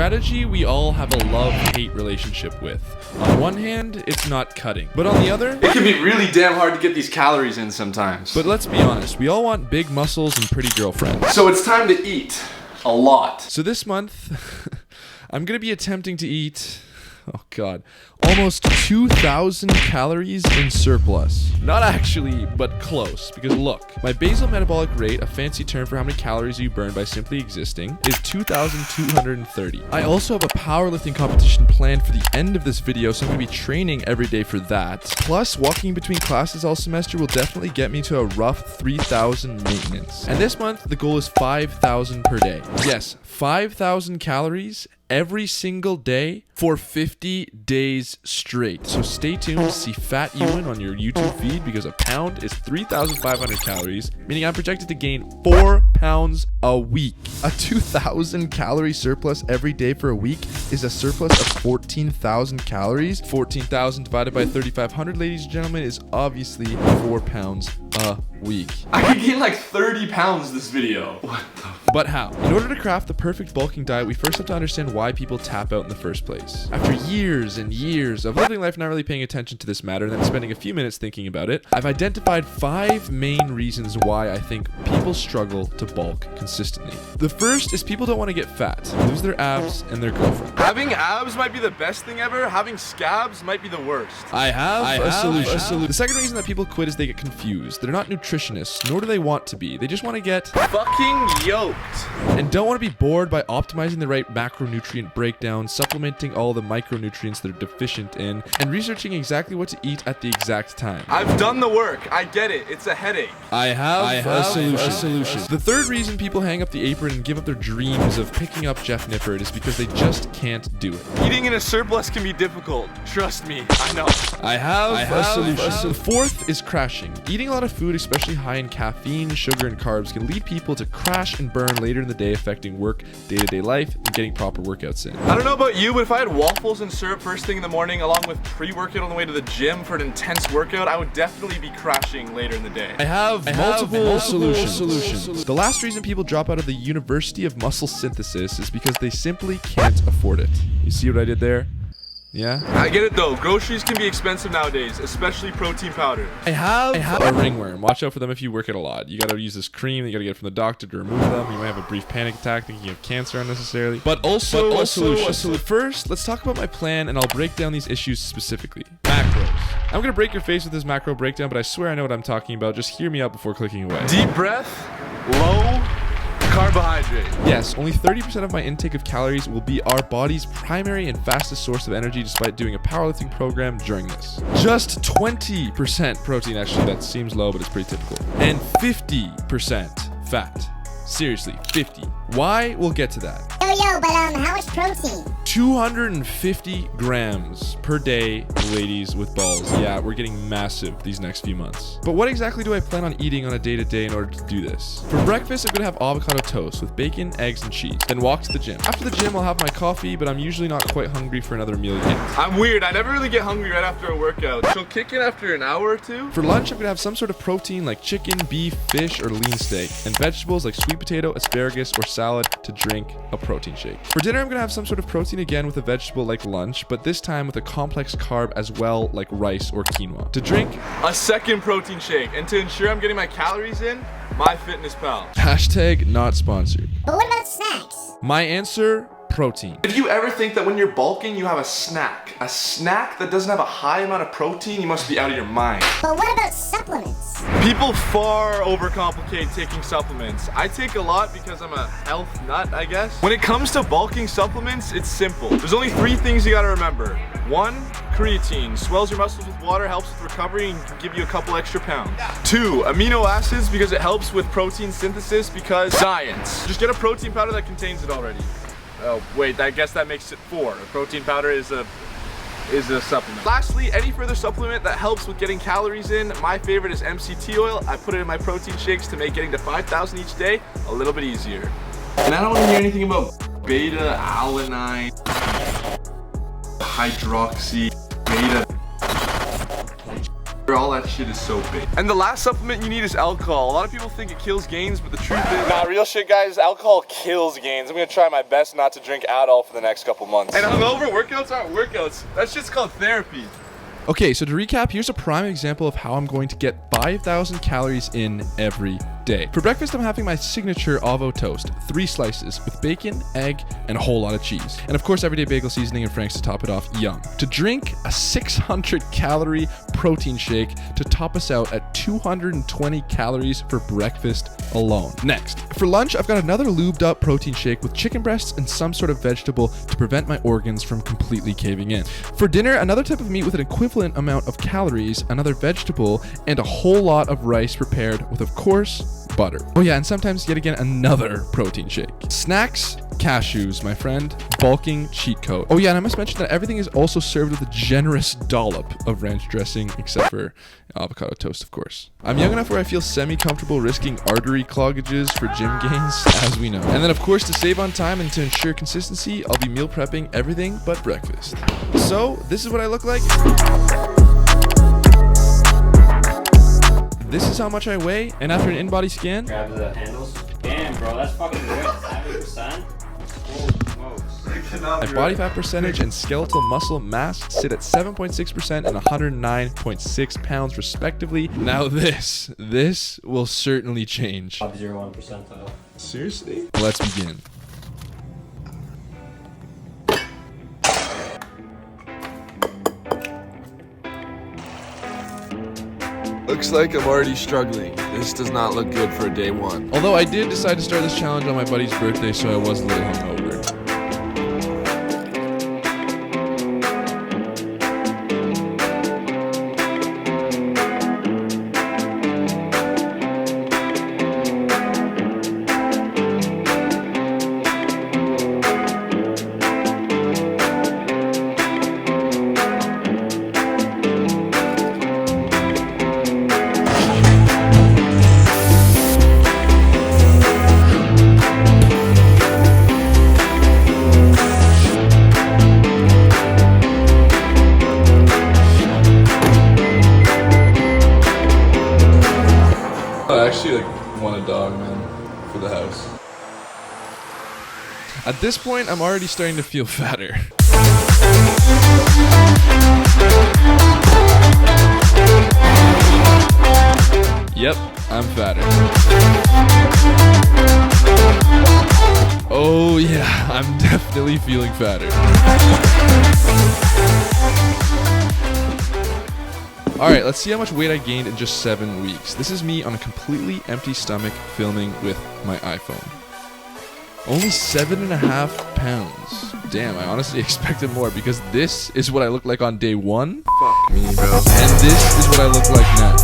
strategy we all have a love-hate relationship with. On one hand, it's not cutting, but on the other, it can be really damn hard to get these calories in sometimes. But let's be honest, we all want big muscles and pretty girlfriends. So it's time to eat a lot. So this month, I'm gonna be attempting to eat, oh god, almost 2,000 calories in surplus. Not actually, but close. Because look, my basal metabolic rate, a fancy term for how many calories you burn by simply existing, is 2,230. I also have a powerlifting competition planned for the end of this video, so I'm gonna be training every day for that. Plus, walking between classes all semester will definitely get me to a rough 3,000 maintenance. And this month, the goal is 5,000 per day. Yes, 5,000 calories every single day for 50 days straight. So stay tuned to see Fat Ewan on your YouTube feed, because a pound is 3,500 calories, meaning I'm projected to gain 4 pounds a week. A 2,000 calorie surplus every day for a week is a surplus of 14,000 calories. 14,000 divided by 3,500, ladies and gentlemen, is obviously 4 pounds a week. I could gain like 30 pounds this video. What the f? But how? In order to craft the perfect bulking diet, we first have to understand why people tap out in the first place. After years and years of living life not really paying attention to this matter and then spending a few minutes thinking about it, I've identified 5 main reasons why I think people struggle to bulk consistently. The first is people don't want to get fat, lose their abs and their girlfriend. Having abs might be the best thing ever. Having scabs might be the worst. I have a solution. The second reason that people quit is they get confused. They're not nutritionists, nor do they want to be. They just want to get fucking yoked and don't want to be bored by optimizing the right macronutrient breakdown, supplementing all the micronutrients that are deficient in, and researching exactly what to eat at the exact time. I've done the work. I get it. It's a headache. I have a solution. The third reason people hang up the apron and give up their dreams of picking up Jeff Nippard is because they just can't do it. Eating in a surplus can be difficult. Trust me. I know. I have a solution. The fourth is crashing. Eating a lot of food, especially high in caffeine, sugar, and carbs, can lead people to crash and burn later in the day, affecting work, day-to-day life, and getting proper workouts in. I don't know about you, but if I had waffles and syrup first thing in the morning, along with pre-workout on the way to the gym for an intense workout, I would definitely be crashing later in the day. I have multiple solutions. The last reason people drop out of the University of Muscle Synthesis is because they simply can't afford it. You see what I did there? Yeah? I get it though. Groceries can be expensive nowadays, especially protein powder. I have a ringworm. Watch out for them if you work out a lot. You gotta use this cream. You gotta get it from the doctor to remove them. You might have a brief panic attack thinking you have cancer unnecessarily. But also a solution. So first, let's talk about my plan, and I'll break down these issues specifically. Macros. I'm gonna break your face with this macro breakdown, but I swear I know what I'm talking about. Just hear me out before clicking away. Deep breath, low carbohydrate. Yes, only 30% of my intake of calories will be our body's primary and fastest source of energy, despite doing a powerlifting program during this. Just 20% protein, actually that seems low, but it's pretty typical. And 50% fat. Seriously, 50. Why? We'll get to that. But how much protein? 250 grams per day, ladies with balls. Yeah, we're getting massive these next few months. But what exactly do I plan on eating on a day-to-day in order to do this? For breakfast, I'm gonna have avocado toast with bacon, eggs, and cheese. Then walk to the gym. After the gym, I'll have my coffee, but I'm usually not quite hungry for another meal yet. I'm weird. I never really get hungry right after a workout. She'll kick in after an hour or two. For lunch, I'm gonna have some sort of protein like chicken, beef, fish, or lean steak, and vegetables like sweet potato, asparagus, or salad to drink a protein shake. For dinner, I'm gonna have some sort of protein again with a vegetable like lunch, but this time with a complex carb as well, like rice or quinoa. To drink, a second protein shake. And to ensure I'm getting my calories in, MyFitnessPal. Hashtag not sponsored. But what about snacks? My answer, protein. If you ever think that when you're bulking you have a snack that doesn't have a high amount of protein, you must be out of your mind. But what about supplements? People far overcomplicate taking supplements. I take a lot because I'm a health nut, I guess. When it comes to bulking supplements, it's simple. There's only 3 things you gotta remember. 1, creatine. Swells your muscles with water, helps with recovery, and can give you a couple extra pounds. 2, amino acids, because it helps with protein synthesis, because science. Just get a protein powder that contains it already. Oh, wait, I guess that makes it 4. A protein powder is a supplement. Lastly, any further supplement that helps with getting calories in, my favorite is MCT oil. I put it in my protein shakes to make getting to 5,000 each day a little bit easier. And I don't want to hear anything about beta-alanine, hydroxy, beta. All that shit is so big. And the last supplement you need is alcohol. A lot of people think it kills gains, but the truth is, nah, real shit, guys, alcohol kills gains. I'm gonna try my best not to drink at all for the next couple months. And hungover workouts aren't workouts. That's just called therapy. Okay, so to recap, here's a prime example of how I'm going to get 5,000 calories in every day. For breakfast, I'm having my signature Avo toast, 3 slices with bacon, egg, and a whole lot of cheese. And of course, everyday bagel seasoning and Frank's to top it off. Yum. To drink, a 600 calorie protein shake to top us out at 220 calories for breakfast alone. Next, for lunch, I've got another lubed up protein shake with chicken breasts and some sort of vegetable to prevent my organs from completely caving in. For dinner, another type of meat with an equivalent amount of calories, another vegetable, and a whole lot of rice prepared with, of course, butter. Oh yeah, and sometimes yet again another protein shake. Snacks, cashews, my friend. Bulking cheat code. Oh yeah, and I must mention that everything is also served with a generous dollop of ranch dressing, except for avocado toast, of course. I'm young enough where I feel semi-comfortable risking artery cloggages for gym gains, as we know. And then of course, to save on time and to ensure consistency, I'll be meal prepping everything but breakfast. So this is what I look like. This is how much I weigh, and after an in-body scan, Grab the handles. Damn, bro, that's fucking good. 70%? Holy smokes. my body fat percentage and skeletal muscle mass sit at 7.6% and 109.6 pounds respectively. Now this will certainly change. Top 0.1 percentile. Seriously? Let's begin. Looks like I'm already struggling. This does not look good for a day one. Although I did decide to start this challenge on my buddy's birthday, so I was a little hungover. I actually want a dog, man, for the house. At this point, I'm already starting to feel fatter. Yep, I'm fatter. Oh yeah, I'm definitely feeling fatter. Alright, let's see how much weight I gained in just 7 weeks. This is me on a completely empty stomach filming with my iPhone. Only 7.5 pounds. Damn, I honestly expected more because this is what I look like on day 1. Fuck me, bro. And this is what I look like now.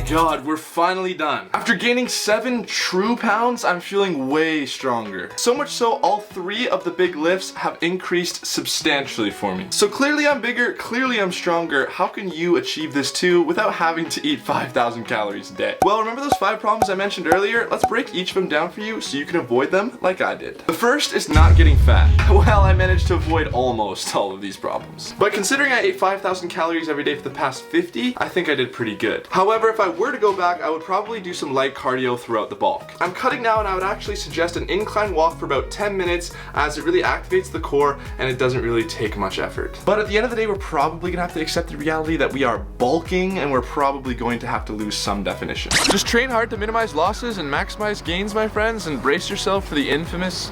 God, we're finally done. After gaining 7 true pounds, I'm feeling way stronger. So much so, all 3 of the big lifts have increased substantially for me. So clearly I'm bigger, clearly I'm stronger. How can you achieve this too without having to eat 5,000 calories a day? Well, remember those 5 problems I mentioned earlier? Let's break each of them down for you so you can avoid them like I did. The first is not getting fat. Well, I managed to avoid almost all of these problems. But considering I ate 5,000 calories every day for the past 50, I think I did pretty good. However, if I were to go back, I would probably do some light cardio throughout the bulk. I'm cutting now, and I would actually suggest an incline walk for about 10 minutes as it really activates the core and it doesn't really take much effort. But at the end of the day, we're probably gonna have to accept the reality that we are bulking and we're probably going to have to lose some definition. Just train hard to minimize losses and maximize gains, my friends, and brace yourself for the infamous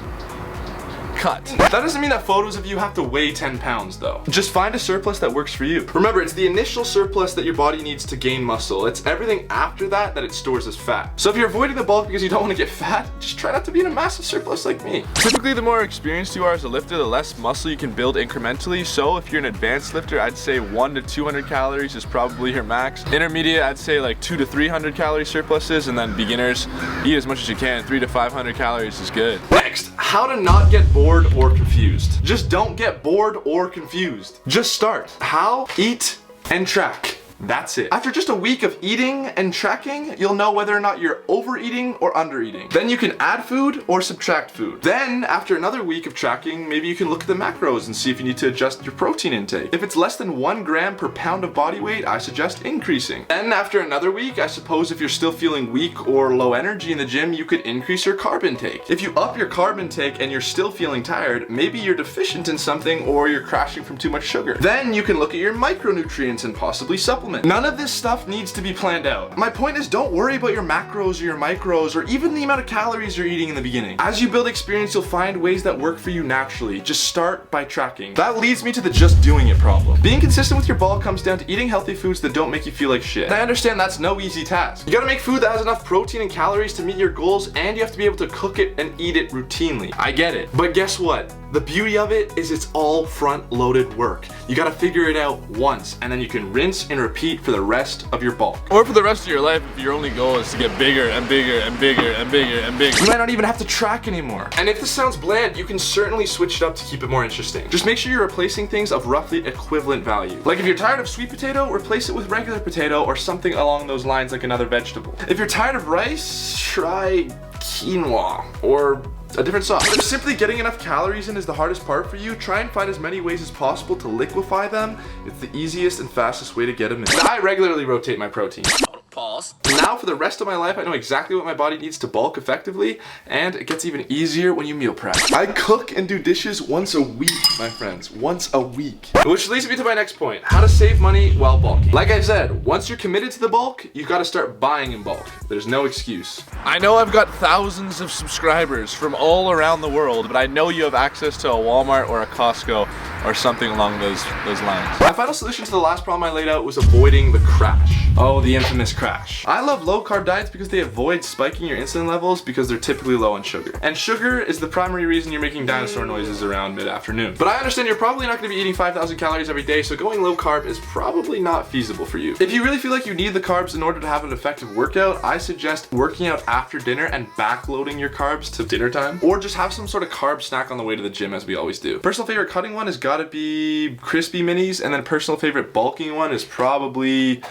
cut. That doesn't mean that photos of you have to weigh 10 pounds though. Just find a surplus that works for you. Remember, it's the initial surplus that your body needs to gain muscle. It's everything after that that it stores as fat. So if you're avoiding the bulk because you don't want to get fat, just try not to be in a massive surplus like me. Typically, the more experienced you are as a lifter, the less muscle you can build incrementally. So if you're an advanced lifter, I'd say 100 to 200 calories is probably your max. Intermediate, I'd say like 200 to 300 calorie surpluses, and then beginners, eat as much as you can. 300 to 500 calories is good. Next, how to not get bored bored or confused. Just don't get bored or confused. Just start. How? Eat and track. That's it. After just a week of eating and tracking, you'll know whether or not you're overeating or undereating. Then you can add food or subtract food. Then, after another week of tracking, maybe you can look at the macros and see if you need to adjust your protein intake. If it's less than 1 gram per pound of body weight, I suggest increasing. Then, after another week, I suppose if you're still feeling weak or low energy in the gym, you could increase your carb intake. If you up your carb intake and you're still feeling tired, maybe you're deficient in something or you're crashing from too much sugar. Then you can look at your micronutrients and possibly supplement. None of this stuff needs to be planned out. My point is, don't worry about your macros or your micros or even the amount of calories you're eating in the beginning. As you build experience, you'll find ways that work for you naturally. Just start by tracking. That leads me to the just doing it problem. Being consistent with your bulk comes down to eating healthy foods that don't make you feel like shit. And I understand that's no easy task. You gotta make food that has enough protein and calories to meet your goals, and you have to be able to cook it and eat it routinely. I get it. But guess what? The beauty of it is it's all front-loaded work. You gotta figure it out once, and then you can rinse and repeat for the rest of your bulk. Or for the rest of your life if your only goal is to get bigger and bigger and bigger and bigger and bigger. You might not even have to track anymore. And if this sounds bland, you can certainly switch it up to keep it more interesting. Just make sure you're replacing things of roughly equivalent value. Like if you're tired of sweet potato, replace it with regular potato or something along those lines, like another vegetable. If you're tired of rice, try quinoa or a different sauce. But if simply getting enough calories in is the hardest part for you, try and find as many ways as possible to liquefy them. It's the easiest and fastest way to get them in. I regularly rotate my protein. Pause. Now for the rest of my life, I know exactly what my body needs to bulk effectively, and it gets even easier when you meal prep. I cook and do dishes once a week, my friends, once a week. Which leads me to my next point, how to save money while bulking. Like I said, once you're committed to the bulk, you've got to start buying in bulk. There's no excuse. I know I've got thousands of subscribers from all around the world, but I know you have access to a Walmart or a Costco or something along those lines. My final solution to the last problem I laid out was avoiding the crash. Oh, the infamous crash. I love low carb diets because they avoid spiking your insulin levels because they're typically low in sugar. And sugar is the primary reason you're making dinosaur noises around mid-afternoon. But I understand you're probably not going to be eating 5,000 calories every day, so going low carb is probably not feasible for you. If you really feel like you need the carbs in order to have an effective workout, I suggest working out after dinner and backloading your carbs to dinner time, or just have some sort of carb snack on the way to the gym, as we always do. Personal favorite cutting one has got to be crispy minis, and then personal favorite bulking one is probably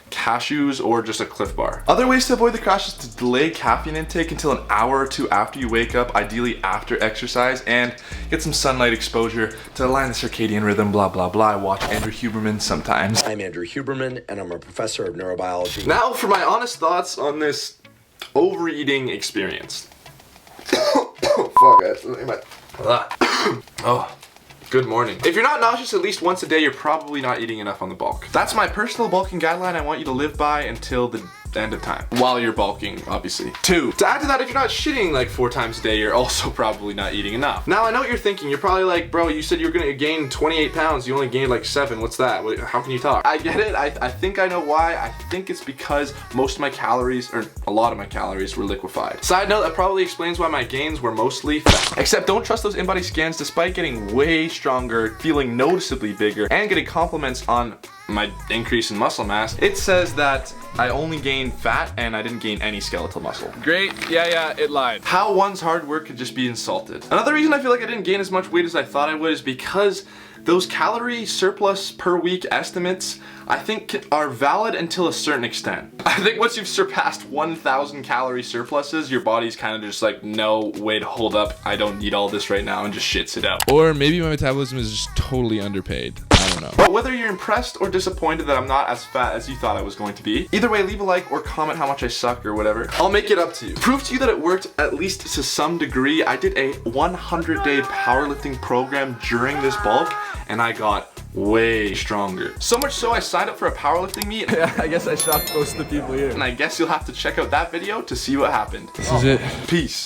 cashews or just a Cliff Bar. Other ways to avoid the crash is to delay caffeine intake until an hour or two after you wake up, ideally after exercise, and get some sunlight exposure to align the circadian rhythm, blah, blah, blah. I watch Andrew Huberman sometimes. I'm Andrew Huberman, and I'm a professor of neurobiology. Now for my honest thoughts on this overeating experience. Fuck, oh. Good morning. If you're not nauseous at least once a day, you're probably not eating enough on the bulk. That's my personal bulking guideline I want you to live by until the end of time. While you're bulking, obviously. 2. To add to that, if you're not shitting like 4 times a day, you're also probably not eating enough. Now, I know what you're thinking. You're probably like, bro, you said you were gonna gain 28 pounds. You only gained like 7. What's that? How can you talk? I get it. I think I know why. I think it's because most of my calories, or a lot of my calories, were liquefied. Side note, that probably explains why my gains were mostly fat. Except don't trust those in-body scans. Despite getting way stronger, feeling noticeably bigger, and getting compliments on my increase in muscle mass, it says that I only gained fat and I didn't gain any skeletal muscle. Great, yeah, it lied. How one's hard work could just be insulted. Another reason I feel like I didn't gain as much weight as I thought I would is because those calorie surplus per week estimates, I think, are valid until a certain extent. I think once you've surpassed 1,000 calorie surpluses, your body's kind of just like, no, wait, hold up, I don't need all this right now, and just shits it out. Or maybe my metabolism is just totally underpaid. I don't know. But whether you're impressed or disappointed that I'm not as fat as you thought I was going to be, either way, leave a like or comment how much I suck or whatever. I'll make it up to you. Prove to you that it worked at least to some degree. I did a 100-day powerlifting program during this bulk, and I got way stronger. So much so I signed up for a powerlifting meet. Yeah, I guess I shocked most of the people here. And I guess you'll have to check out that video to see what happened. This is it. Peace.